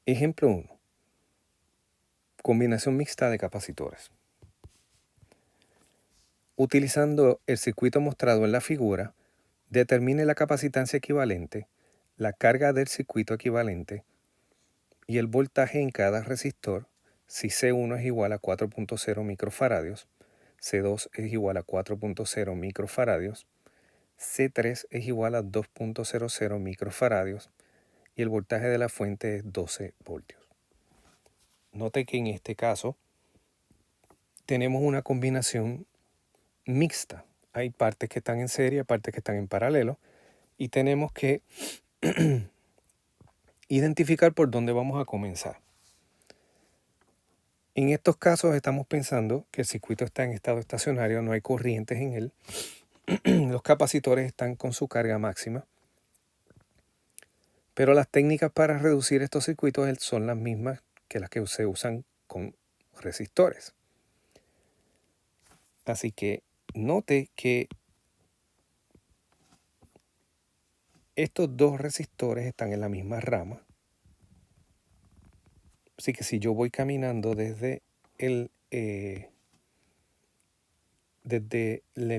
Ejemplo 1. Combinación mixta de capacitores. Utilizando el circuito mostrado en la figura, determine la capacitancia equivalente, la carga del circuito equivalente y el voltaje en cada resistor si C1 es igual a 4.0 microfaradios, C2 es igual a 4.0 microfaradios, C3 es igual a 2.00 microfaradios y el voltaje de la fuente es 12 voltios. Note que en este caso tenemos una combinación mixta. Hay partes que están en serie, partes que están en paralelo y tenemos que identificar por dónde vamos a comenzar. En estos casos estamos pensando que el circuito está en estado estacionario, no hay corrientes en él, los capacitores están con su carga máxima, pero las técnicas para reducir estos circuitos son las mismas que las que se usan con resistores. Así que note que estos dos resistores están en la misma rama. Así que si yo voy caminando desde el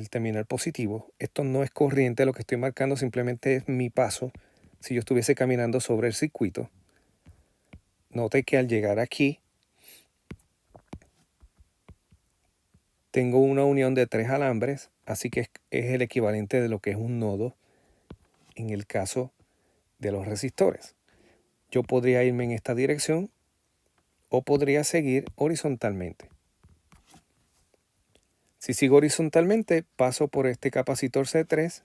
terminal positivo, esto no es corriente, lo que estoy marcando simplemente es mi paso. Si yo estuviese caminando sobre el circuito, note que al llegar aquí, tengo una unión de 3 alambres, así que es el equivalente de lo que es un nodo en el caso de los resistores. Yo podría irme en esta dirección o podría seguir horizontalmente. Si sigo horizontalmente, paso por este capacitor C3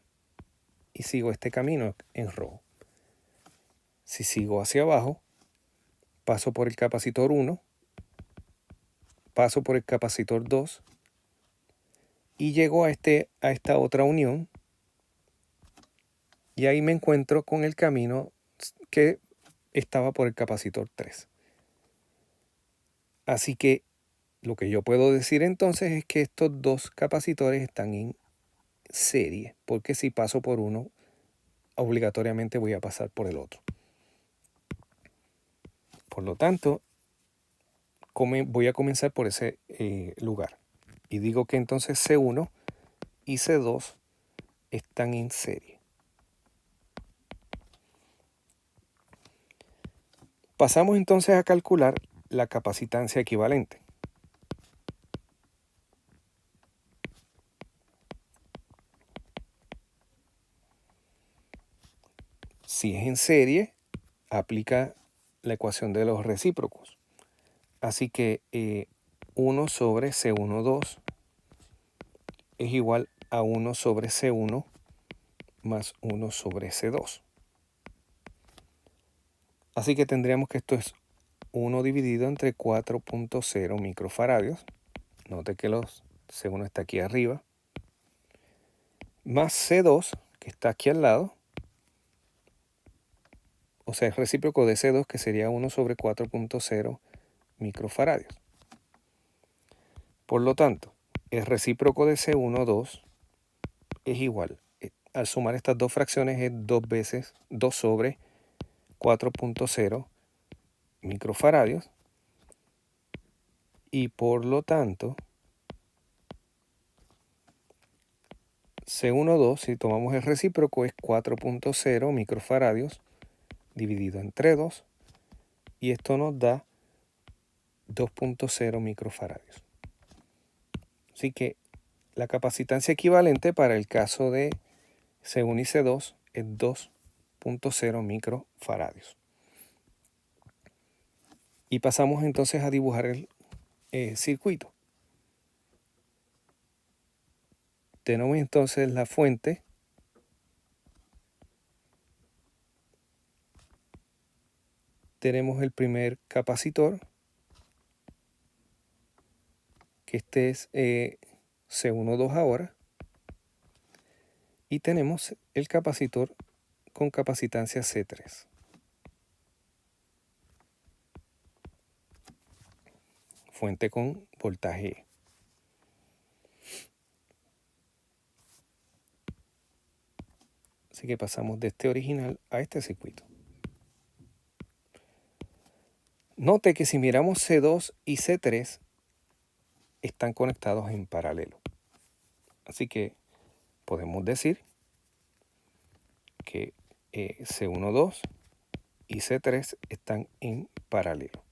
y sigo este camino en rojo. Si sigo hacia abajo, paso por el capacitor 1, paso por el capacitor 2 y llego a esta otra unión y ahí me encuentro con el camino que estaba por el capacitor 3. Así que lo que yo puedo decir entonces es que estos dos capacitores están en serie, porque si paso por uno, obligatoriamente voy a pasar por el otro. Por lo tanto, voy a comenzar por ese lugar. Y digo que entonces C1 y C2 están en serie. Pasamos entonces a calcular la capacitancia equivalente. Si es en serie, aplica la ecuación de los recíprocos. Así que 1 sobre C12 es igual a 1 sobre C1 más 1 sobre C2. Así que tendríamos que esto es 1 dividido entre 4.0 microfaradios. Note que los C1 está aquí arriba. Más C2, que está aquí al lado. O sea, es recíproco de C2, que sería 1 sobre 4.0 microfaradios. Por lo tanto, el recíproco de C12 es igual. Al sumar estas dos fracciones es 2 veces 2 sobre 4.0 microfaradios. Y por lo tanto, C12, si tomamos el recíproco, es 4.0 microfaradios dividido entre 2. Y esto nos da 2.0 microfaradios. Así que la capacitancia equivalente para el caso de C1 y C2 es 2.0 microfaradios. Y pasamos entonces a dibujar el circuito. Tenemos entonces la fuente. Tenemos el primer capacitor, que este es C12 ahora. Y tenemos el capacitor con capacitancia C3. Fuente con voltaje E. Así que pasamos de este original a este circuito. Note que si miramos C2 y C3 están conectados en paralelo. Así que podemos decir que C12 y C3 están en paralelo.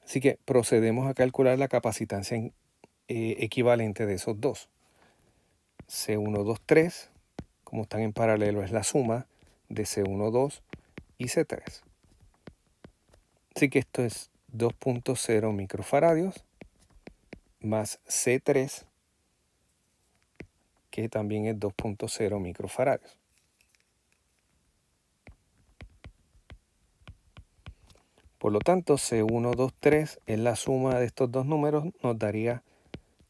Así que procedemos a calcular la capacitancia equivalente de esos dos. C123, como están en paralelo, es la suma de C12 y C3. Así que esto es 2.0 microfaradios más C3, que también es 2.0 microfaradios. Por lo tanto, C123 es la suma de estos dos números, nos daría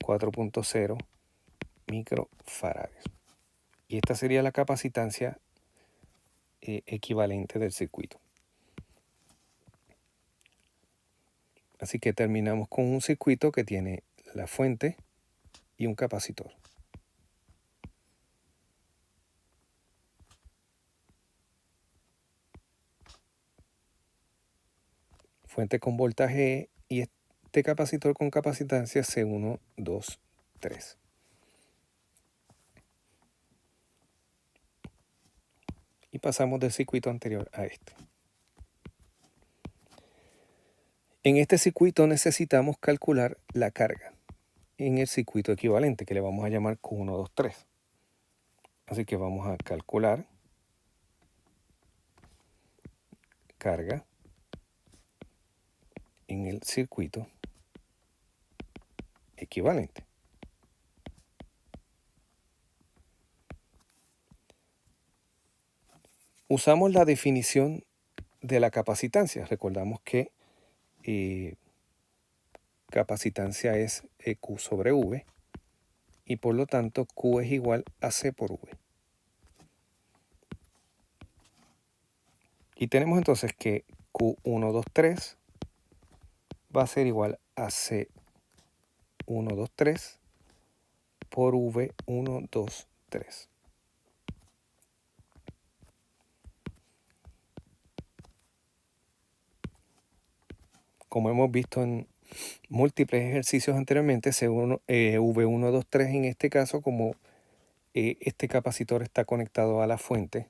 4.0 microfaradios. Y esta sería la capacitancia equivalente del circuito. Así que terminamos con un circuito que tiene la fuente y un capacitor. Fuente con voltaje E y este capacitor con capacitancia C1, 2, 3. Y pasamos del circuito anterior a este. En este circuito necesitamos calcular la carga en el circuito equivalente, que le vamos a llamar Q1, 2, 3. Así que vamos a calcular carga en el circuito equivalente. Usamos la definición de la capacitancia. Recordamos que capacitancia es Q sobre V y por lo tanto Q es igual a C por V. Y tenemos entonces que Q1, 2, 3 va a ser igual a C1, 2, 3 por V1, 2, 3. Como hemos visto en múltiples ejercicios anteriormente, V1, 2, 3 en este caso, como este capacitor está conectado a la fuente,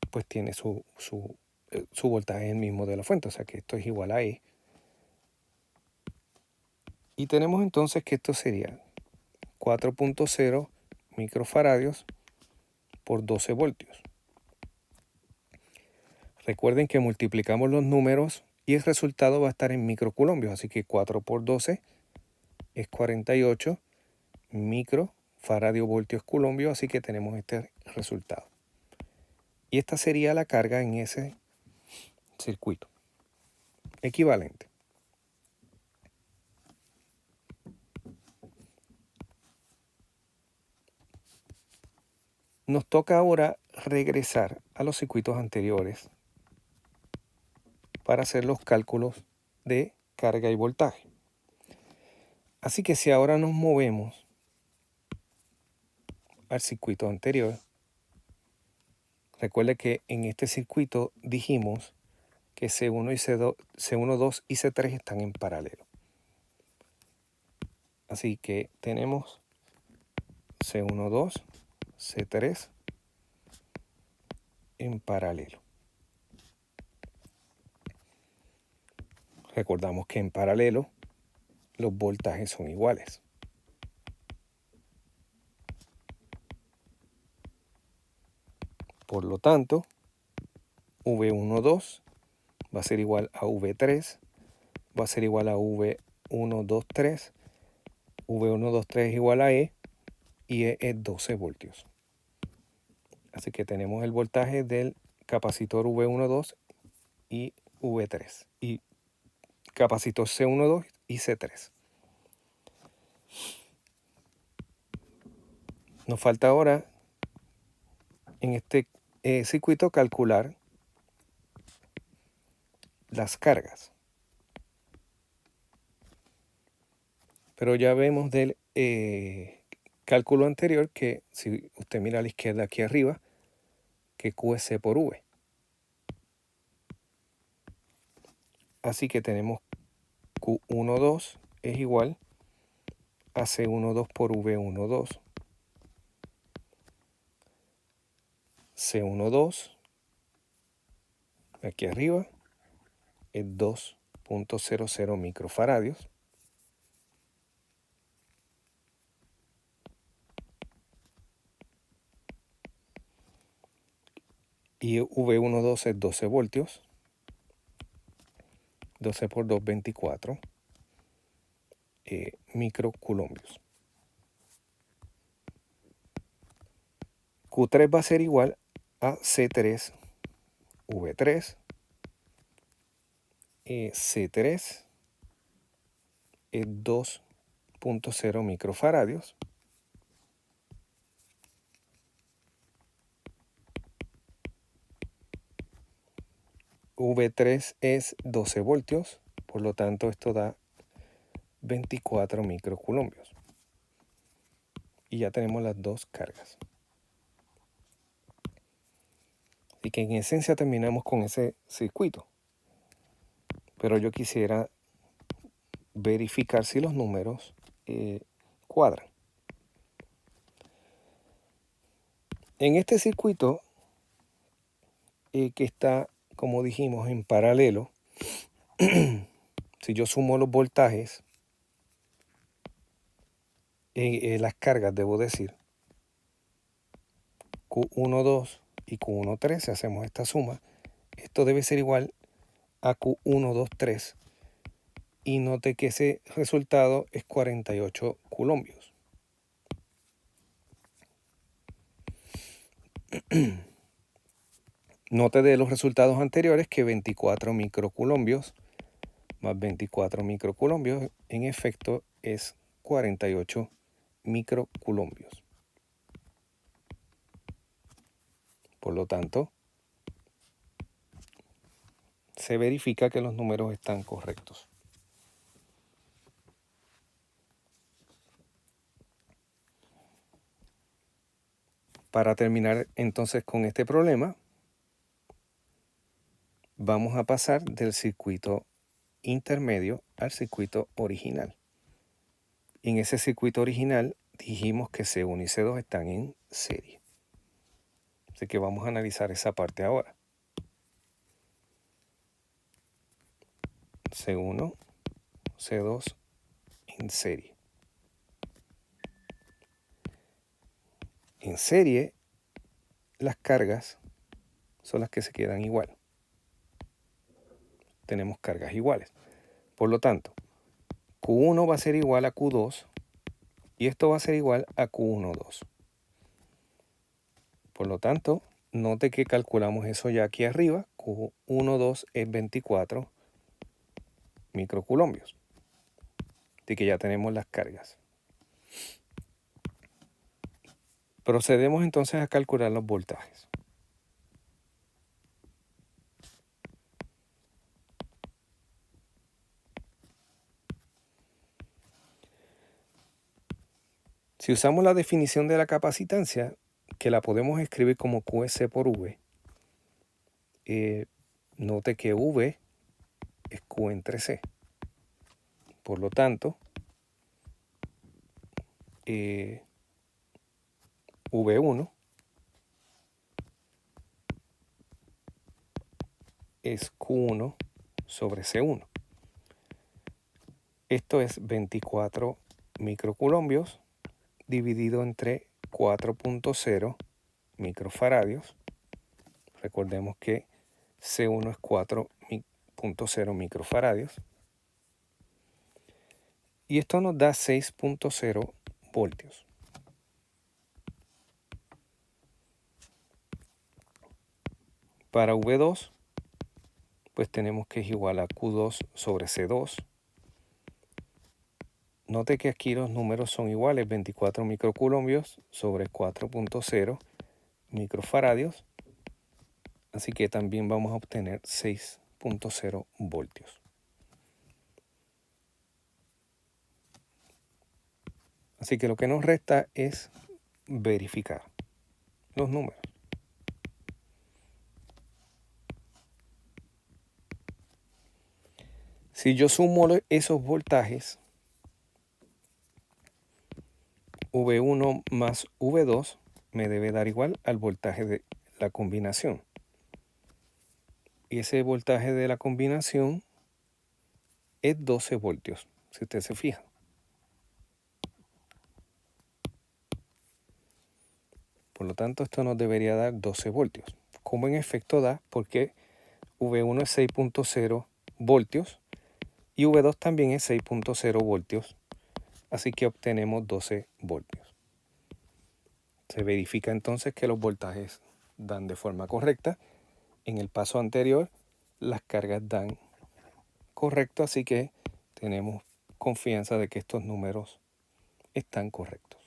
pues tiene su voltaje el mismo de la fuente, o sea que esto es igual a E. Y tenemos entonces que esto sería 4.0 microfaradios por 12 voltios. Recuerden que multiplicamos los números y el resultado va a estar en microcoulombios, así que 4 por 12 es 48 microfaradiovoltios coulombios, así que tenemos este resultado. Y esta sería la carga en ese circuito equivalente. Nos toca ahora regresar a los circuitos anteriores para hacer los cálculos de carga y voltaje. Así que si ahora nos movemos al circuito anterior, recuerde que en este circuito dijimos que C1, C1, 2 y C3 están en paralelo. Así que tenemos C1, 2, C3 en paralelo. Recordamos que en paralelo los voltajes son iguales. Por lo tanto, V1, 2 va a ser igual a V3, va a ser igual a V1, 2, 3, V1, 2, 3 es igual a E, y E es 12 voltios. Así que tenemos el voltaje del capacitor V1, 2 y V3, y capacitor C1, 2 y C3. Nos falta ahora en este circuito calcular las cargas. Pero ya vemos del cálculo anterior que si usted mira a la izquierda aquí arriba, que Q es C por V. Así que tenemos Q12 es igual a C12 por V12. C12 aquí arriba es 2.00 microfaradios. Y V12 es 12 voltios. 12 por 2, 24 microculombios. Q3 va a ser igual a C3 V3. C3 es 2.0 microfaradios. V3 es 12 voltios, por lo tanto esto da 24 microculombios. Y ya tenemos las dos cargas. Así que en esencia terminamos con ese circuito. Pero yo quisiera verificar si los números cuadran. En este circuito que está, como dijimos, en paralelo, si yo sumo los voltajes, las cargas, debo decir, Q12 y Q13, hacemos esta suma, esto debe ser igual a Q123. Y note que ese resultado es 48 culombios. Note de los resultados anteriores que 24 microculombios más 24 microculombios en efecto es 48 microculombios. Por lo tanto, se verifica que los números están correctos. Para terminar entonces con este problema, vamos a pasar del circuito intermedio al circuito original. En ese circuito original dijimos que C1 y C2 están en serie. Así que vamos a analizar esa parte ahora. C1, C2 en serie. En serie, las cargas son las que se quedan igual. Tenemos cargas iguales. Por lo tanto, Q1 va a ser igual a Q2 y esto va a ser igual a Q12. Por lo tanto, note que calculamos eso ya aquí arriba. Q12 es 24 microculombios. Así que ya tenemos las cargas. Procedemos entonces a calcular los voltajes. Si usamos la definición de la capacitancia, que la podemos escribir como QS por V, note que V es Q entre C. Por lo tanto, V1 es Q1 sobre C1. Esto es 24 microculombios dividido entre 4.0 microfaradios. Recordemos que C1 es 4.0 microfaradios. Y esto nos da 6.0 voltios. Para V2, pues tenemos que es igual a Q2 sobre C2. Note que aquí los números son iguales, 24 microculombios sobre 4.0 microfaradios. Así que también vamos a obtener 6.0 voltios. Así que lo que nos resta es verificar los números. Si yo sumo esos voltajes, V1 más V2 me debe dar igual al voltaje de la combinación. Y ese voltaje de la combinación es 12 voltios, si usted se fija. Por lo tanto, esto nos debería dar 12 voltios. Como en efecto da, porque V1 es 6.0 voltios y V2 también es 6.0 voltios. Así que obtenemos 12 voltios. Se verifica entonces que los voltajes dan de forma correcta. En el paso anterior, las cargas dan correcto, así que tenemos confianza de que estos números están correctos.